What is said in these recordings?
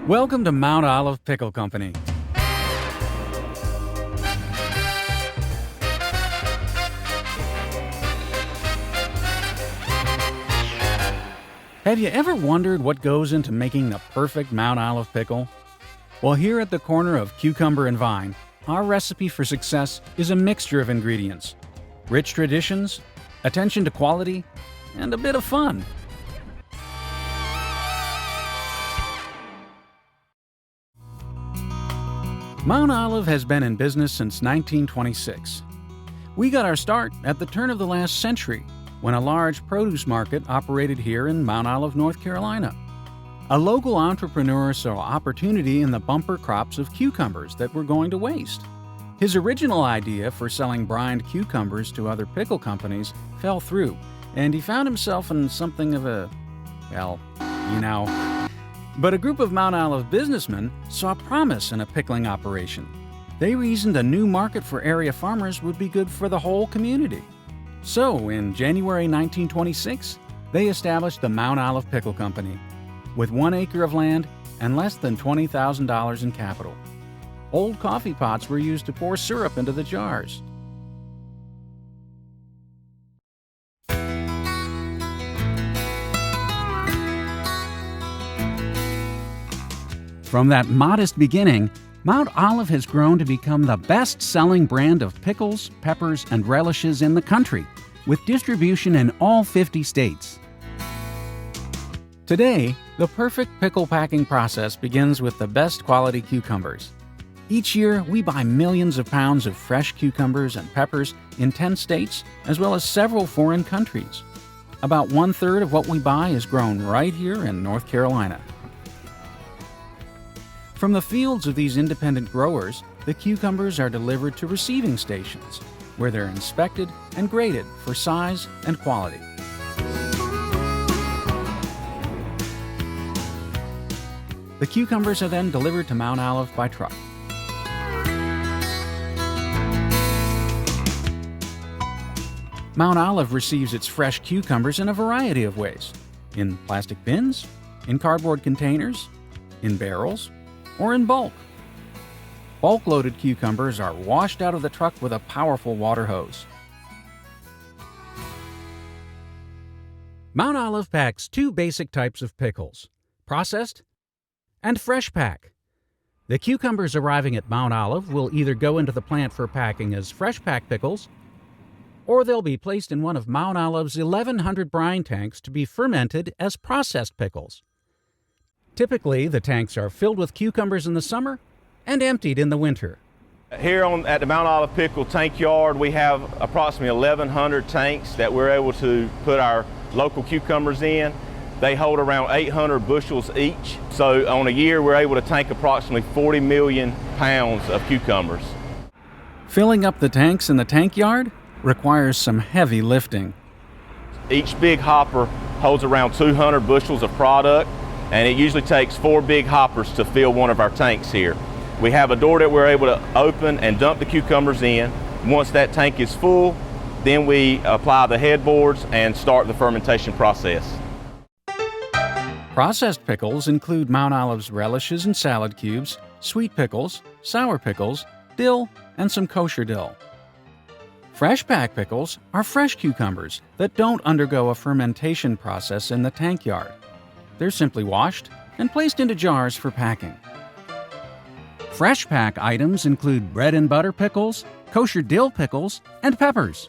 Welcome to Mount Olive Pickle Company. Have you ever wondered what goes into making the perfect Mount Olive pickle? Well, here at the corner of Cucumber and Vine, our recipe for success is a mixture of ingredients: rich traditions, attention to quality, and a bit of fun. Mount Olive has been in business since 1926. We got our start at the turn of the last century when a large produce market operated here in Mount Olive, North Carolina. A local entrepreneur saw opportunity in the bumper crops of cucumbers that were going to waste. His original idea for selling brined cucumbers to other pickle companies fell through, and he found himself in something of a, But a group of Mount Olive businessmen saw promise in a pickling operation. They reasoned a new market for area farmers would be good for the whole community. So, in January 1926, they established the Mount Olive Pickle Company, with 1 acre of land and less than $20,000 in capital. Old coffee pots were used to pour syrup into the jars. From that modest beginning, Mount Olive has grown to become the best-selling brand of pickles, peppers, and relishes in the country, with distribution in all 50 states. Today, the perfect pickle packing process begins with the best quality cucumbers. Each year, we buy millions of pounds of fresh cucumbers and peppers in 10 states, as well as several foreign countries. About 1/3 of what we buy is grown right here in North Carolina. From the fields of these independent growers, the cucumbers are delivered to receiving stations, where they're inspected and graded for size and quality. The cucumbers are then delivered to Mount Olive by truck. Mount Olive receives its fresh cucumbers in a variety of ways: in plastic bins, in cardboard containers, in barrels, or in bulk. Bulk-loaded cucumbers are washed out of the truck with a powerful water hose. Mount Olive packs 2 basic types of pickles: processed and fresh pack. The cucumbers arriving at Mount Olive will either go into the plant for packing as fresh pack pickles, or they'll be placed in one of Mount Olive's 1,100 brine tanks to be fermented as processed pickles. Typically, the tanks are filled with cucumbers in the summer and emptied in the winter. Here at the Mount Olive Pickle Tank Yard, we have approximately 1,100 tanks that we're able to put our local cucumbers in. They hold around 800 bushels each. So on a year, we're able to tank approximately 40 million pounds of cucumbers. Filling up the tanks in the tank yard requires some heavy lifting. Each big hopper holds around 200 bushels of product, and it usually takes 4 big hoppers to fill one of our tanks here. We have a door that we're able to open and dump the cucumbers in. Once that tank is full, then we apply the headboards and start the fermentation process. Processed pickles include Mount Olive's relishes and salad cubes, sweet pickles, sour pickles, dill, and some kosher dill. Fresh pack pickles are fresh cucumbers that don't undergo a fermentation process in the tank yard. They're simply washed and placed into jars for packing. Fresh pack items include bread and butter pickles, kosher dill pickles, and peppers.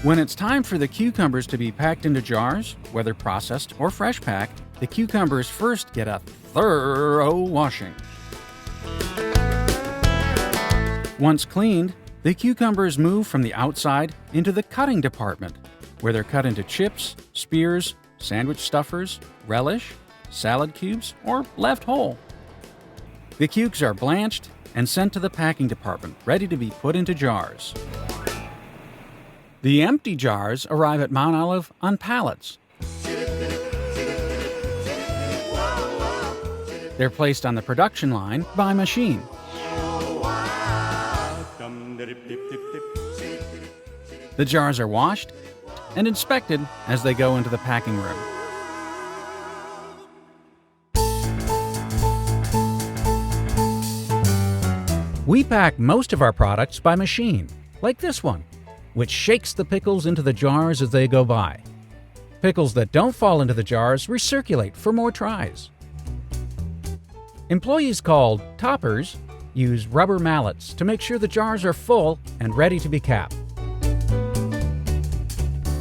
When it's time for the cucumbers to be packed into jars, whether processed or fresh pack, the cucumbers first get a thorough washing. Once cleaned, the cucumbers move from the outside into the cutting department, where they're cut into chips, spears, sandwich stuffers, relish, salad cubes, or left whole. The cukes are blanched and sent to the packing department, ready to be put into jars. The empty jars arrive at Mount Olive on pallets. They're placed on the production line by machine. The jars are washed and inspected as they go into the packing room. We pack most of our products by machine, like this one, which shakes the pickles into the jars as they go by. Pickles that don't fall into the jars recirculate for more tries. Employees called toppers use rubber mallets to make sure the jars are full and ready to be capped.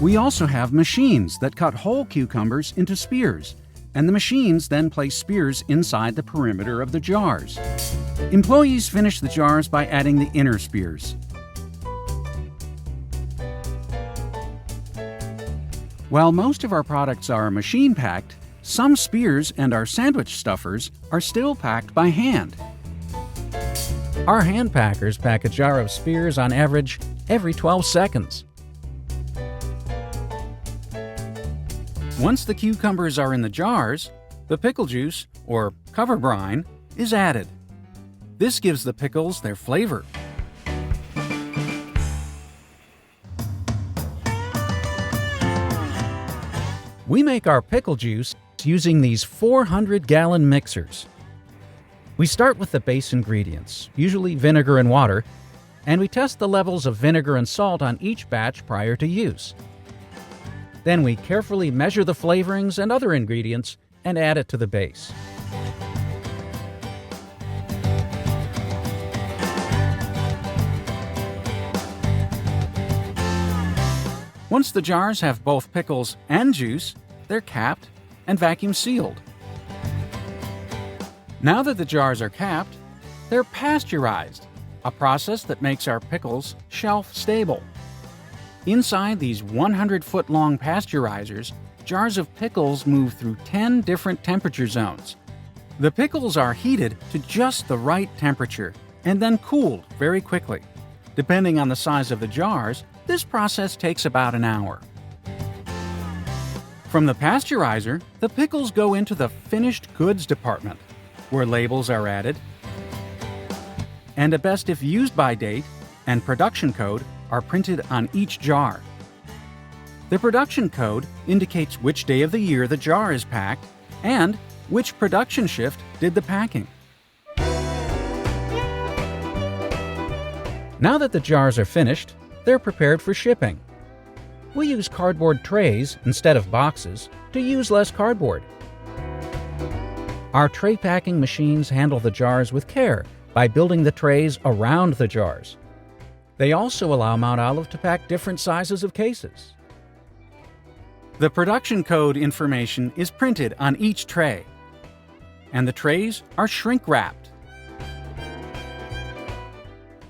We also have machines that cut whole cucumbers into spears, and the machines then place spears inside the perimeter of the jars. Employees finish the jars by adding the inner spears. While most of our products are machine-packed, some spears and our sandwich stuffers are still packed by hand. Our hand packers pack a jar of spears on average every 12 seconds. Once the cucumbers are in the jars, the pickle juice, or cover brine, is added. This gives the pickles their flavor. We make our pickle juice using these 400-gallon mixers. We start with the base ingredients, usually vinegar and water, and we test the levels of vinegar and salt on each batch prior to use. Then we carefully measure the flavorings and other ingredients and add it to the base. Once the jars have both pickles and juice, they're capped and vacuum sealed. Now that the jars are capped, they're pasteurized, a process that makes our pickles shelf stable. Inside these 100-foot-long pasteurizers, jars of pickles move through 10 different temperature zones. The pickles are heated to just the right temperature and then cooled very quickly. Depending on the size of the jars, this process takes about an hour. From the pasteurizer, the pickles go into the finished goods department, where labels are added, and a best if used by date and production code are printed on each jar. The production code indicates which day of the year the jar is packed and which production shift did the packing. Now that the jars are finished, they're prepared for shipping. We use cardboard trays instead of boxes to use less cardboard. Our tray packing machines handle the jars with care by building the trays around the jars. They also allow Mount Olive to pack different sizes of cases. The production code information is printed on each tray, and the trays are shrink-wrapped.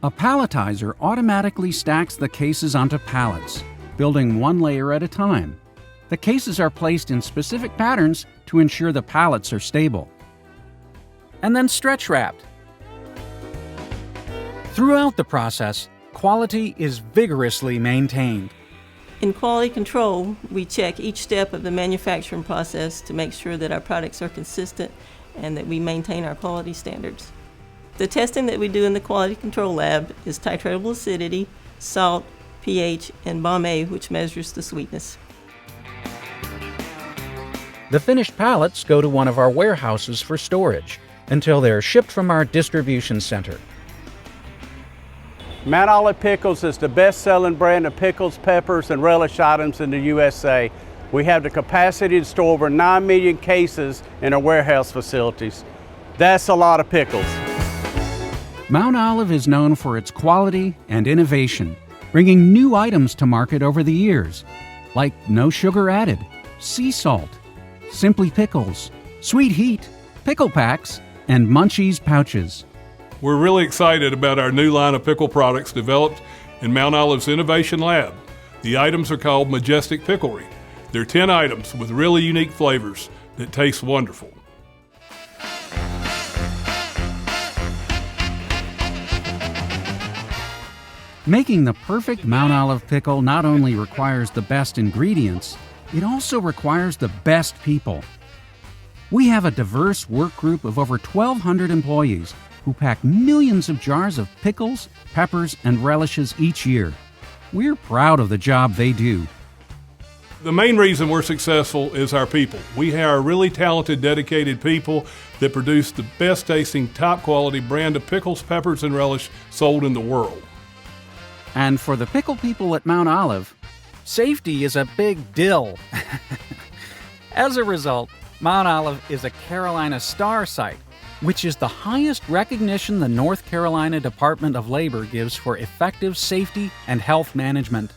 A palletizer automatically stacks the cases onto pallets, building one layer at a time. The cases are placed in specific patterns to ensure the pallets are stable. And then stretch-wrapped. Throughout the process, quality is vigorously maintained. In quality control, we check each step of the manufacturing process to make sure that our products are consistent and that we maintain our quality standards. The testing that we do in the quality control lab is titratable acidity, salt, pH, and Bomb-A, which measures the sweetness. The finished pallets go to one of our warehouses for storage until they're shipped from our distribution center. Mount Olive Pickles is the best-selling brand of pickles, peppers, and relish items in the USA. We have the capacity to store over 9 million cases in our warehouse facilities. That's a lot of pickles. Mount Olive is known for its quality and innovation, bringing new items to market over the years, like no sugar added, sea salt, Simply Pickles, Sweet Heat, pickle packs, and Munchies pouches. We're really excited about our new line of pickle products developed in Mount Olive's Innovation Lab. The items are called Majestic Picklery. They're 10 items with really unique flavors that taste wonderful. Making the perfect Mount Olive pickle not only requires the best ingredients, it also requires the best people. We have a diverse work group of over 1,200 employees who pack millions of jars of pickles, peppers, and relishes each year. We're proud of the job they do. The main reason we're successful is our people. We hire really talented, dedicated people that produce the best tasting, top quality brand of pickles, peppers, and relish sold in the world. And for the pickle people at Mount Olive, safety is a big deal. As a result, Mount Olive is a Carolina Star Site, which is the highest recognition the North Carolina Department of Labor gives for effective safety and health management.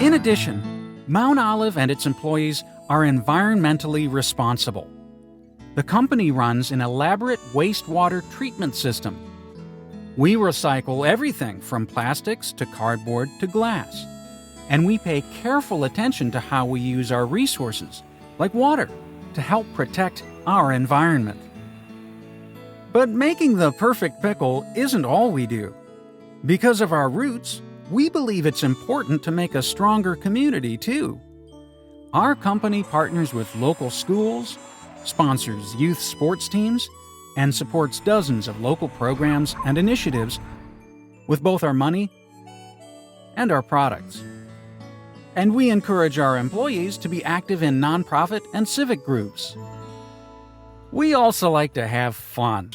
In addition, Mount Olive and its employees are environmentally responsible. The company runs an elaborate wastewater treatment system. We recycle everything from plastics to cardboard to glass. And we pay careful attention to how we use our resources, like water, to help protect our environment. But making the perfect pickle isn't all we do. Because of our roots, we believe it's important to make a stronger community, too. Our company partners with local schools, sponsors youth sports teams, and supports dozens of local programs and initiatives with both our money and our products. And we encourage our employees to be active in nonprofit and civic groups. We also like to have fun.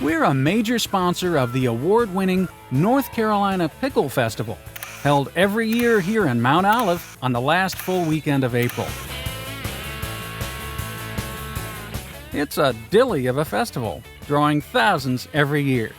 We're a major sponsor of the award-winning North Carolina Pickle Festival, held every year here in Mount Olive on the last full weekend of April. It's a dilly of a festival, drawing thousands every year.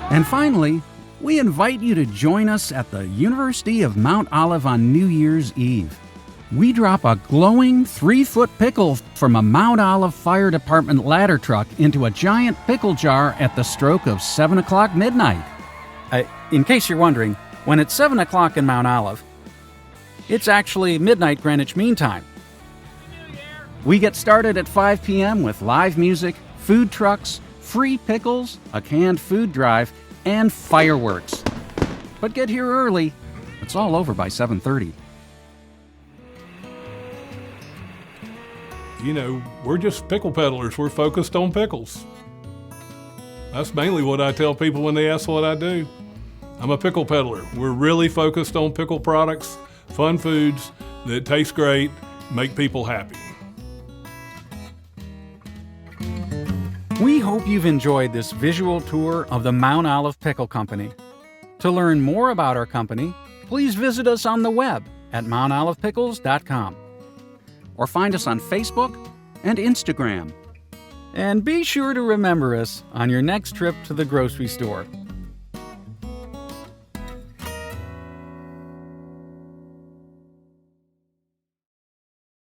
And finally, we invite you to join us at the University of Mount Olive on New Year's Eve. We drop a glowing 3-foot pickle from a Mount Olive Fire Department ladder truck into a giant pickle jar at the stroke of 7 o'clock midnight. In case you're wondering, when it's 7 o'clock in Mount Olive, it's actually midnight Greenwich Mean Time. We get started at 5 p.m. with live music, food trucks, free pickles, a canned food drive, and fireworks. But get here early. It's all over by 7:30. You know, we're just pickle peddlers. We're focused on pickles. That's mainly what I tell people when they ask what I do. I'm a pickle peddler. We're really focused on pickle products, fun foods that taste great, make people happy. We hope you've enjoyed this visual tour of the Mount Olive Pickle Company. To learn more about our company, please visit us on the web at mountolivepickles.com or find us on Facebook and Instagram. And be sure to remember us on your next trip to the grocery store.